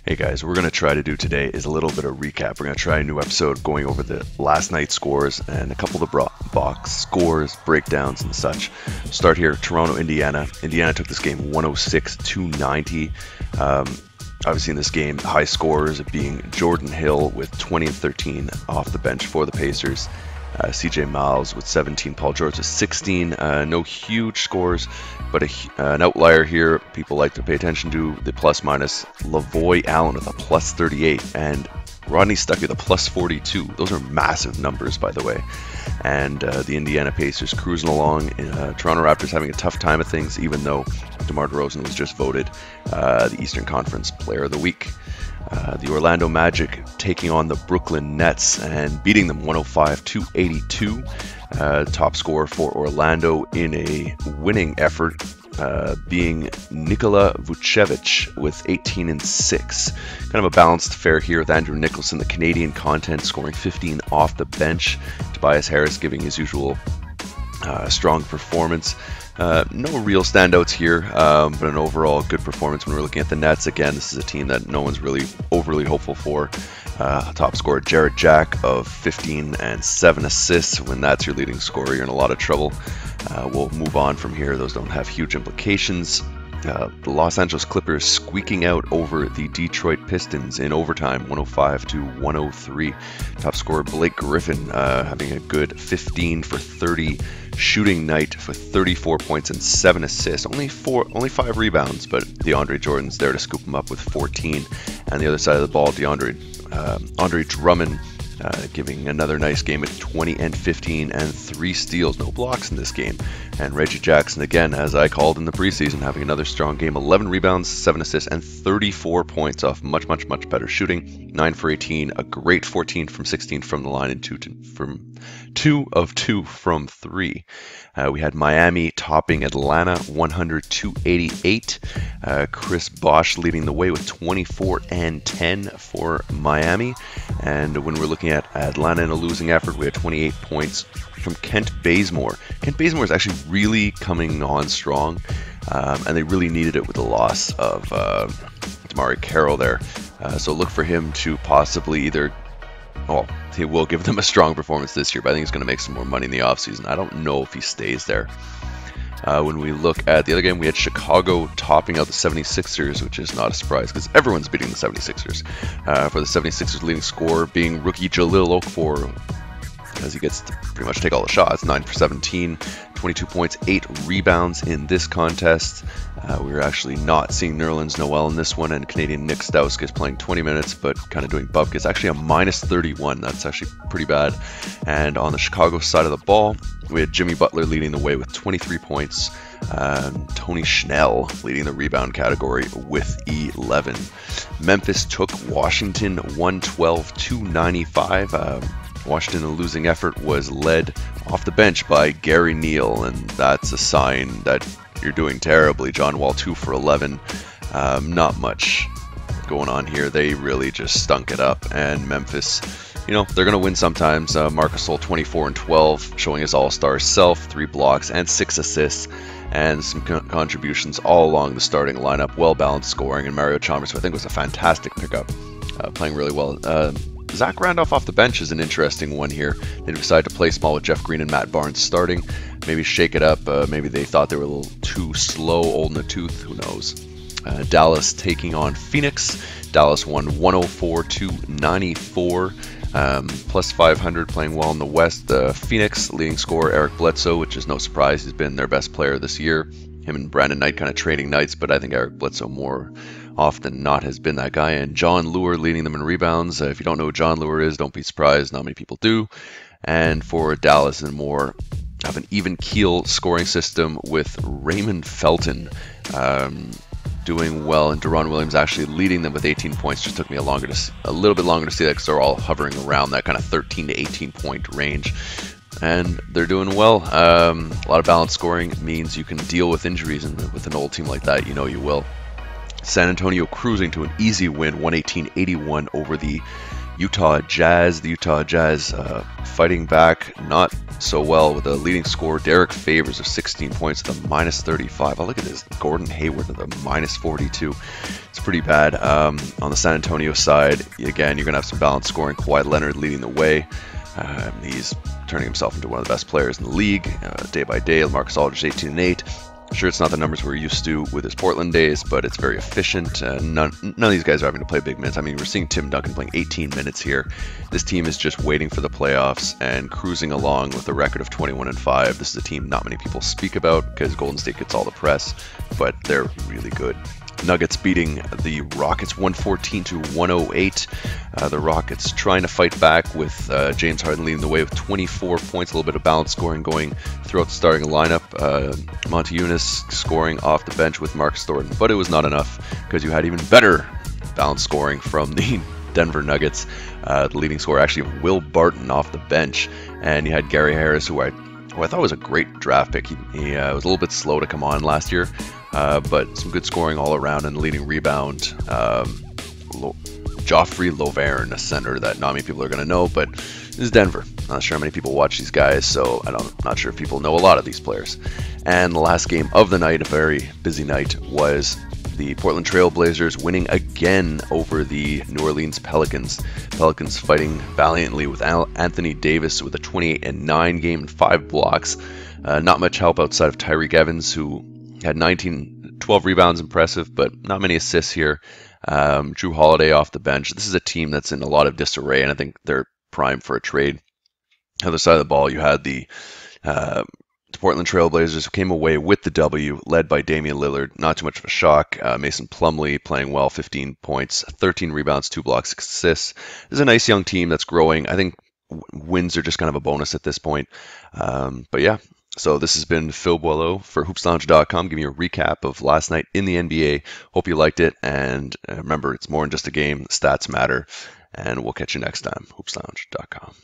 Hey guys, what we're going to try to do today is a little bit of recap. We're going to try a new episode going over the last night's scores and a couple of the box scores, breakdowns, and such. Start here, Toronto, Indiana. Indiana took this game 106-90. Obviously in this game, high scores being Jordan Hill with 20 and 13 off the bench for the Pacers. CJ Miles with 17, Paul George with 16. No huge scores, but an outlier here people like to pay attention to, the plus minus. Lavoy Allen with a plus 38 and Rodney Stuckey with a plus 42. Those are massive numbers, by the way. And the Indiana Pacers cruising along. Toronto Raptors having a tough time of things, even though DeMar DeRozan was just voted the Eastern Conference Player of the Week. The Orlando Magic taking on the Brooklyn Nets and beating them 105-82. Top scorer for Orlando in a winning effort being Nikola Vucevic with 18 and 6. Kind of a balanced affair here with Andrew Nicholson, the Canadian content, scoring 15 off the bench. Tobias Harris giving his usual strong performance. No real standouts here, but an overall good performance when we're looking at the Nets. Again, this is a team that no one's really overly hopeful for. Top scorer Jarrett Jack of 15 and 7 assists. When that's your leading scorer, you're in a lot of trouble. We'll move on from here. Those don't have huge implications. The Los Angeles Clippers squeaking out over the Detroit Pistons in overtime, 105-103. Top scorer Blake Griffin having a good 15 for 30 shooting night for 34 points and 7 assists. Only 5 rebounds, but DeAndre Jordan's there to scoop him up with 14. And the other side of the ball, Andre Drummond giving another nice game at 20 and 15 and 3 steals. No blocks in this game. And Reggie Jackson, again, as I called in the preseason, having another strong game. 11 rebounds, 7 assists, and 34 points off much better shooting. 9 for 18, a great 14 from 16 from the line, and 2 of 2 from 3. We had Miami topping Atlanta 100-88. Chris Bosh leading the way with 24 and 10 for Miami. And when we're looking at Atlanta in a losing effort, we had 28 points from Kent Bazemore. Kent Bazemore is actually really coming on strong, and they really needed it with the loss of Damari Carroll there. So look for him to possibly either... Well, he will give them a strong performance this year, but I think he's going to make some more money in the offseason. I don't know if he stays there. When we look at the other game, we had Chicago topping out the 76ers, which is not a surprise because everyone's beating the 76ers. For the 76ers, leading scorer being rookie Jahlil Okafor, as he gets to pretty much take all the shots. 9 for 17, 22 points, 8 rebounds in this contest. We were actually not seeing Nerlens Noel in this one, and Canadian Nick Stauskas playing 20 minutes, but kind of doing bupkis. Actually a minus 31. That's actually pretty bad. And on the Chicago side of the ball, we had Jimmy Butler leading the way with 23 points. Tony Schnell leading the rebound category with 11. Memphis took Washington 112-95. Washington, a losing effort, was led off the bench by Gary Neal, and that's a sign that you're doing terribly. John Wall 2 for 11. Not much going on here. They really just stunk it up, and Memphis, they're going to win sometimes. Marc Gasol 24 and 12, showing his all-star self, 3 blocks and 6 assists, and some contributions all along the starting lineup. Well-balanced scoring, and Mario Chalmers, who I think was a fantastic pickup, playing really well. Zach Randolph off the bench is an interesting one here. They decided to play small with Jeff Green and Matt Barnes starting. Maybe shake it up. Maybe they thought they were a little too slow, old in the tooth. Who knows? Dallas taking on Phoenix. Dallas won 104-94. Plus 500, playing well in the West. Phoenix leading scorer Eric Bledsoe, which is no surprise. He's been their best player this year. Him and Brandon Knight kind of trading nights, but I think Eric Bledsoe more often than not has been that guy. And John Lure leading them in rebounds. If you don't know who John Lure is, don't be surprised. Not many people do. And for Dallas, and more of an even keel scoring system with Raymond Felton doing well, and Deron Williams actually leading them with 18 points. Just took me a little bit longer to see that because they're all hovering around that kind of 13 to 18 point range. And they're doing well. A lot of balanced scoring means you can deal with injuries, and with an old team like that, you will. San Antonio cruising to an easy win, 118-81 over the Utah Jazz. The Utah Jazz fighting back not so well with the leading scorer Derek Favors of 16 points to the minus 35. Oh, look at this. Gordon Hayward to the minus 42. It's pretty bad. On the San Antonio side, again, you're going to have some balanced scoring. Kawhi Leonard leading the way. He's turning himself into one of the best players in the league day by day. LaMarcus Aldridge 18 and 8. Sure, it's not the numbers we're used to with his Portland days, but it's very efficient. None of these guys are having to play big minutes. I mean, we're seeing Tim Duncan playing 18 minutes here. This team is just waiting for the playoffs and cruising along with a record of 21 and 5. This is a team not many people speak about because Golden State gets all the press, but they're really good. Nuggets beating the Rockets 114 to 108. The Rockets trying to fight back with James Harden leading the way with 24 points, a little bit of balanced scoring going throughout the starting lineup. Monty Eunice scoring off the bench with Marcus Thornton, but it was not enough because you had even better balanced scoring from the Denver Nuggets. The leading scorer actually Will Barton off the bench, and you had Gary Harris, who I thought was a great draft pick. He was a little bit slow to come on last year, but some good scoring all around and the leading rebound. Joffrey Lauvergne, a center that not many people are going to know, but this is Denver. Not sure how many people watch these guys, so not sure if people know a lot of these players. And the last game of the night, a very busy night, was the Portland Trail Blazers winning again over the New Orleans Pelicans. Pelicans fighting valiantly with Anthony Davis with a 28-9 game and 5 blocks. Not much help outside of Tyreek Evans, who had 12 rebounds, impressive, but not many assists here. Drew Holiday off the bench. This is a team that's in a lot of disarray, and I think they're primed for a trade. Other side of the ball, you had the Portland Trail Blazers, who came away with the W, led by Damian Lillard. Not too much of a shock. Mason Plumlee playing well, 15 points, 13 rebounds, 2 blocks, 6 assists. This is a nice young team that's growing. I think wins are just kind of a bonus at this point. But yeah, so this has been Phil Boileau for HoopsLounge.com, giving you a recap of last night in the NBA. Hope you liked it, and remember, it's more than just a game. Stats matter, and we'll catch you next time. HoopsLounge.com.